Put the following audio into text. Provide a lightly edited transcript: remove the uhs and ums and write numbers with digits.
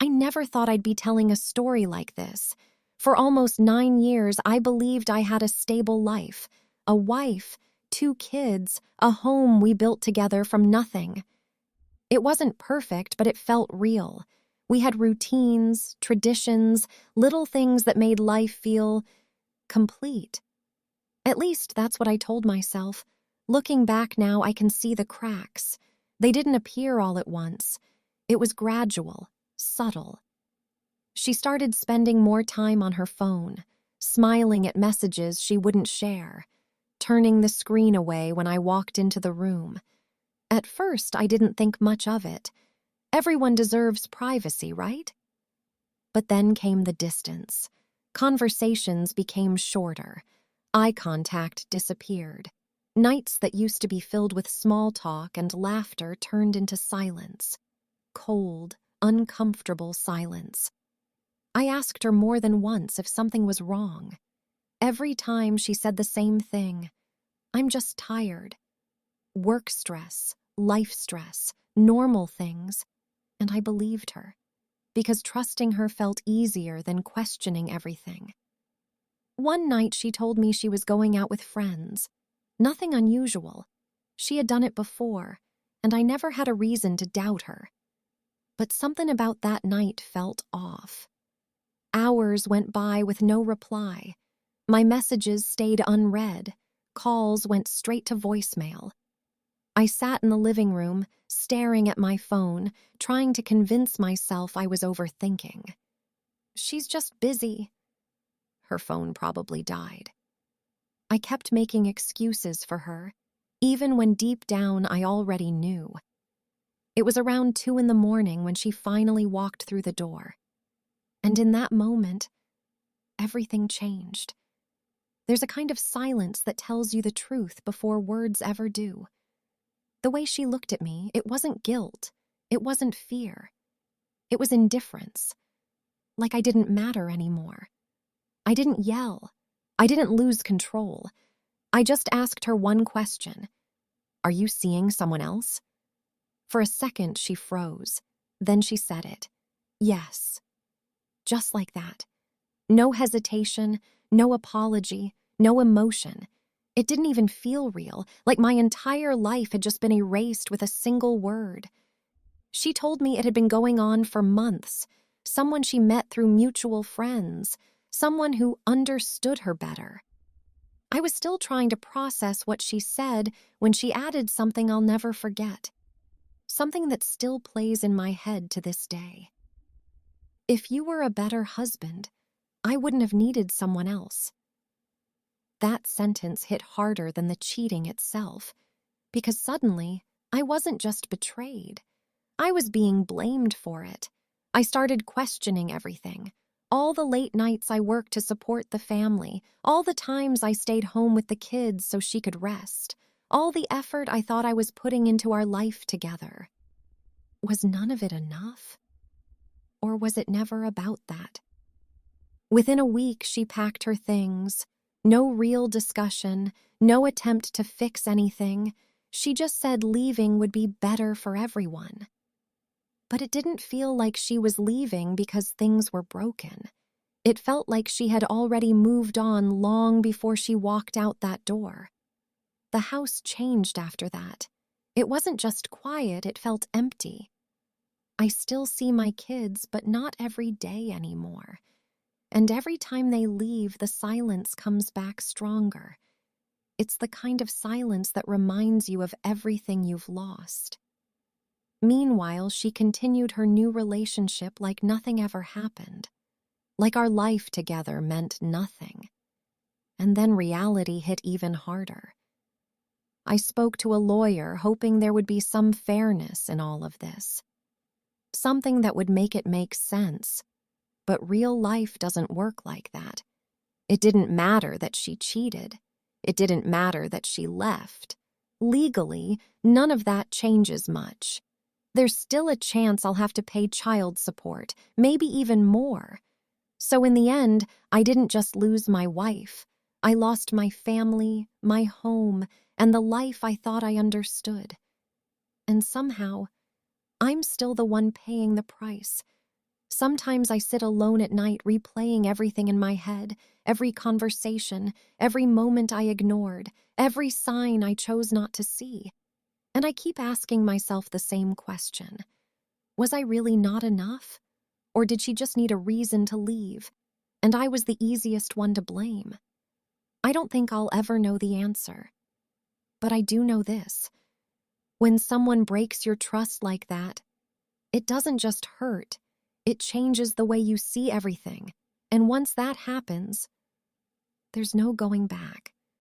I never thought I'd be telling a story like this. For almost 9 years, I believed I had a stable life, a wife, 2 kids, a home we built together from nothing. It wasn't perfect, but it felt real. We had routines, traditions, little things that made life feel complete. At least that's what I told myself. Looking back now, I can see the cracks. They didn't appear all at once. It was gradual, subtle. She started spending more time on her phone, smiling at messages she wouldn't share, turning the screen away when I walked into the room. At first, I didn't think much of it. Everyone deserves privacy, right? But then came the distance. Conversations became shorter. Eye contact disappeared. Nights that used to be filled with small talk and laughter turned into silence. Cold, uncomfortable silence. I asked her more than once if something was wrong. Every time she said the same thing. I'm just tired. Work stress, life stress, normal things. And I believed her, because trusting her felt easier than questioning everything. One night she told me she was going out with friends. Nothing unusual. She had done it before, and I never had a reason to doubt her. But something about that night felt off. Hours went by with no reply. My messages stayed unread. Calls went straight to voicemail. I sat in the living room, staring at my phone, trying to convince myself I was overthinking. She's just busy. Her phone probably died. I kept making excuses for her, even when deep down I already knew. It was around 2 in the morning when she finally walked through the door. And in that moment, everything changed. There's a kind of silence that tells you the truth before words ever do. The way she looked at me, it wasn't guilt. It wasn't fear. It was indifference. Like I didn't matter anymore. I didn't yell. I didn't lose control. I just asked her one question. Are you seeing someone else? For a second, she froze. Then she said it. Yes. Just like that. No hesitation, no apology, no emotion. It didn't even feel real, like my entire life had just been erased with a single word. She told me it had been going on for months. Someone she met through mutual friends. Someone who understood her better. I was still trying to process what she said when she added something I'll never forget. Something that still plays in my head to this day. If you were a better husband, I wouldn't have needed someone else. That sentence hit harder than the cheating itself, because suddenly I wasn't just betrayed. I was being blamed for it. I started questioning everything. All the late nights I worked to support the family, all the times I stayed home with the kids so she could rest, all the effort I thought I was putting into our life together. Was none of it enough? Or was it never about that? Within a week, she packed her things. No real discussion, no attempt to fix anything. She just said leaving would be better for everyone. But it didn't feel like she was leaving because things were broken. It felt like she had already moved on long before she walked out that door. The house changed after that. It wasn't just quiet, it felt empty. I still see my kids, but not every day anymore. And every time they leave, the silence comes back stronger. It's the kind of silence that reminds you of everything you've lost. Meanwhile, she continued her new relationship like nothing ever happened. Like our life together meant nothing. And then reality hit even harder. I spoke to a lawyer, hoping there would be some fairness in all of this. Something that would make it make sense. But real life doesn't work like that. It didn't matter that she cheated. It didn't matter that she left. Legally, none of that changes much. There's still a chance I'll have to pay child support, maybe even more. So in the end, I didn't just lose my wife. I lost my family, my home, and the life I thought I understood. And somehow, I'm still the one paying the price. Sometimes I sit alone at night replaying everything in my head, every conversation, every moment I ignored, every sign I chose not to see. And I keep asking myself the same question. Was I really not enough? Or did she just need a reason to leave? And I was the easiest one to blame. I don't think I'll ever know the answer. But I do know this. When someone breaks your trust like that, it doesn't just hurt. It changes the way you see everything. And once that happens, there's no going back.